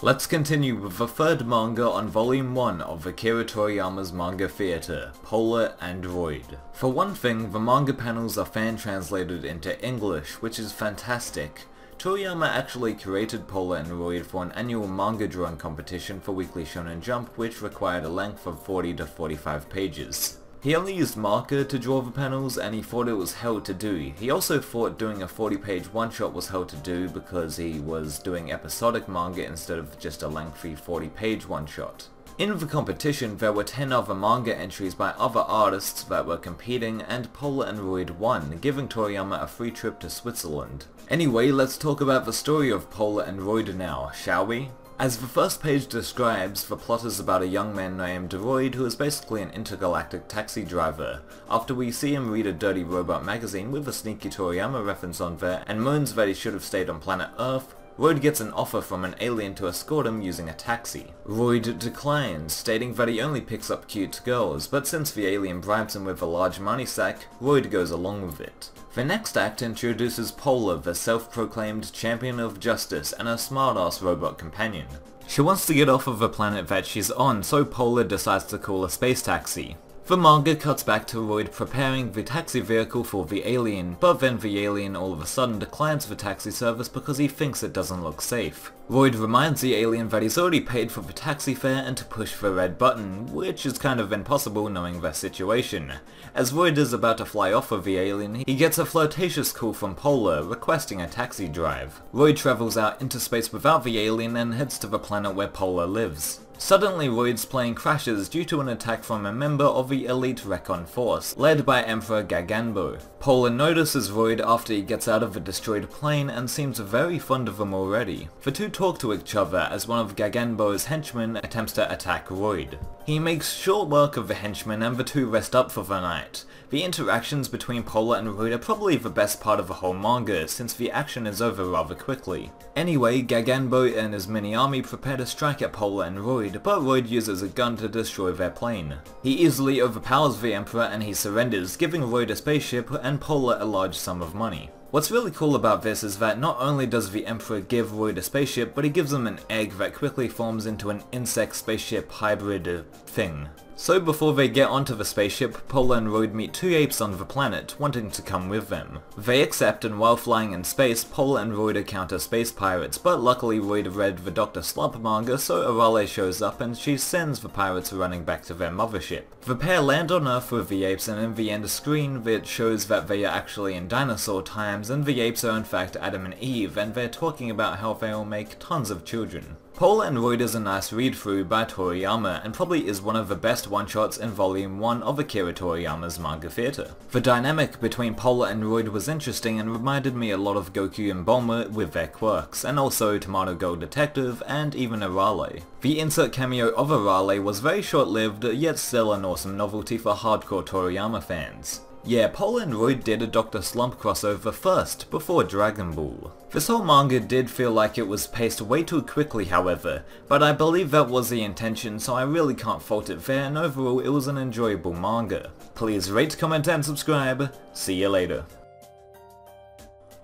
Let's continue with the third manga on Volume 1 of Akira Toriyama's manga theatre, Pola and Roid. For one thing, the manga panels are fan-translated into English, which is fantastic. Toriyama actually created Pola and Roid for an annual manga drawing competition for Weekly Shonen Jump, which required a length of 40 to 45 pages. He only used marker to draw the panels, and he thought it was hell to do. He also thought doing a 40-page one-shot was hell to do because he was doing episodic manga instead of just a lengthy 40-page one-shot. In the competition, there were 10 other manga entries by other artists that were competing, and Pola and Roid won, giving Toriyama a free trip to Switzerland. Anyway, let's talk about the story of Pola and Roid now, shall we? As the first page describes, the plot is about a young man named Roid who is basically an intergalactic taxi driver. After we see him read a dirty robot magazine with a sneaky Toriyama reference on there and moans that he should have stayed on planet Earth, Roid gets an offer from an alien to escort him using a taxi. Roid declines, stating that he only picks up cute girls, but since the alien bribes him with a large money sack, Roid goes along with it. The next act introduces Pola, the self-proclaimed champion of justice and a smart-ass robot companion. She wants to get off of the planet that she's on, so Pola decides to call a space taxi. The manga cuts back to Roid preparing the taxi vehicle for the alien, but then the alien all of a sudden declines the taxi service because he thinks it doesn't look safe. Roid reminds the alien that he's already paid for the taxi fare and to push the red button, which is kind of impossible knowing their situation. As Roid is about to fly off with the alien, he gets a flirtatious call from Pola, requesting a taxi drive. Roid travels out into space without the alien and heads to the planet where Pola lives. Suddenly Roid's plane crashes due to an attack from a member of the elite Recon force, led by Emperor Gaganbo. Pola notices Roid after he gets out of the destroyed plane and seems very fond of him already. The two talk to each other as one of Gaganbo's henchmen attempts to attack Roid. He makes short work of the henchman and the two rest up for the night. The interactions between Pola and Roid are probably the best part of the whole manga, since the action is over rather quickly. Anyway, Gaganbo and his mini-army prepare to strike at Pola and Roid, but Roid uses a gun to destroy their plane. He easily overpowers the Emperor and he surrenders, giving Roid a spaceship and Pola a large sum of money. What's really cool about this is that not only does the Emperor give Roid a spaceship, but he gives him an egg that quickly forms into an insect-spaceship hybrid thing. So before they get onto the spaceship, Pola and Roid meet two apes on the planet, wanting to come with them. They accept, and while flying in space, Pola and Roid encounter space pirates, but luckily Roid read the Dr. Slump manga, so Arale shows up and she sends the pirates running back to their mothership. The pair land on Earth with the apes, and in the end screen it shows that they are actually in dinosaur times, and the apes are in fact Adam and Eve, and they're talking about how they'll make tons of children. Pola and Roid is a nice read-through by Toriyama, and probably is one of the best one-shots in Volume 1 of Akira Toriyama's manga theatre. The dynamic between Pola and Roid was interesting and reminded me a lot of Goku and Bulma with their quirks, and also Tomato Gold Detective and even Arale. The insert cameo of Arale was very short-lived, yet still an awesome novelty for hardcore Toriyama fans. Yeah, Pola and Roid did a Dr. Slump crossover first, before Dragon Ball. This whole manga did feel like it was paced way too quickly however, but I believe that was the intention, so I really can't fault it there, and overall it was an enjoyable manga. Please rate, comment and subscribe. See you later.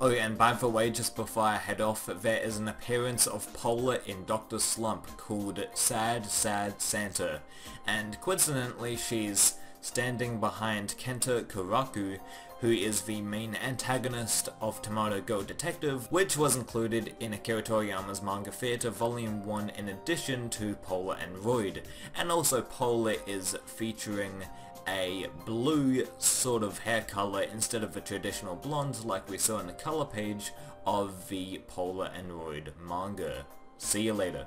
Oh, and by the way, just before I head off, there is an appearance of Pola in Dr. Slump called Sad Sad Santa, and coincidentally she's standing behind Kenta Kuraku, who is the main antagonist of Tomato Gold Detective, which was included in Akira Toriyama's Manga Theatre Volume 1 in addition to Pola and Roid. And also Pola is featuring a blue sort of hair color instead of the traditional blonde like we saw in the color page of the Pola and Roid manga. See you later.